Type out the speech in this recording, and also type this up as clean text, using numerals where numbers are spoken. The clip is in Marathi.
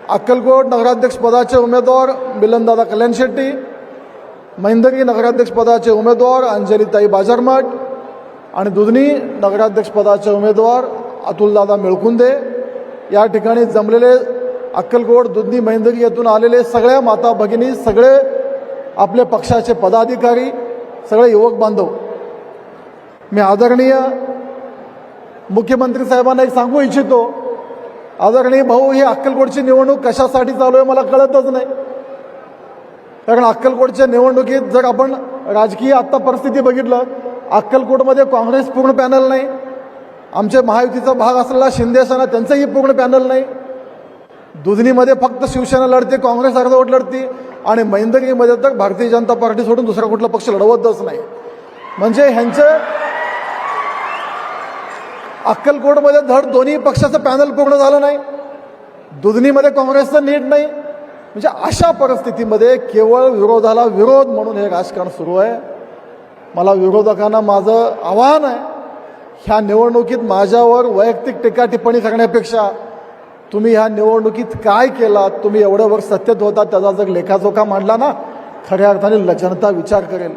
अक्कलकोट नगराध्यक्षपदाचे उमेदवार मिलनदादा कल्याण शेट्टी, महिंदगी नगराध्यक्षपदाचे उमेदवार अंजलीताई बाजारमठ आणि दुधनी नगराध्यक्षपदाचे उमेदवार अतुलदादा मिळकुंदे। या ठिकाणी जमलेले अक्कलकोट दुधनी महिंदगी येथून आलेले सगळ्या माता भगिनी, सगळे आपले पक्षाचे पदाधिकारी, सगळे युवक बांधव, मी आदरणीय मुख्यमंत्री साहेबांना एक सांगू इच्छितो, आदरणीय भाऊ, ही अक्कलकोटची निवडणूक कशासाठी चालू आहे मला कळतच नाही। कारण अक्कलकोटच्या निवडणुकीत जर आपण राजकीय आत्ता परिस्थिती बघितलं, अक्कलकोटमध्ये काँग्रेस पूर्ण पॅनल नाही, आमचे महायुतीचा भाग असलेला शिंदे सेना त्यांचंही पूर्ण पॅनल नाही, दुधनीमध्ये फक्त शिवसेना लढते, काँग्रेस अर्धवट लढती आणि महिंदगीमध्ये तर भारतीय जनता पार्टी सोडून दुसरा कुठला पक्ष लढवतच नाही। म्हणजे ह्यांचे अक्कलकोटमध्ये धड दोन्ही पक्षाचं पॅनल पूर्ण झालं नाही, दुधनीमध्ये काँग्रेसचं नीट नाही। म्हणजे अशा परिस्थितीमध्ये केवळ विरोधाला विरोध म्हणून हे राजकारण सुरू आहे। मला विरोधकांना माझं आव्हान आहे, ह्या निवडणुकीत माझ्यावर वैयक्तिक टीका टिप्पणी करण्यापेक्षा तुम्ही ह्या निवडणुकीत काय केलात, तुम्ही एवढं वर्ष सत्तेत होता, त्याचा जर लेखाजोखा मांडला ना, खऱ्या अर्थाने जनता विचार करेल।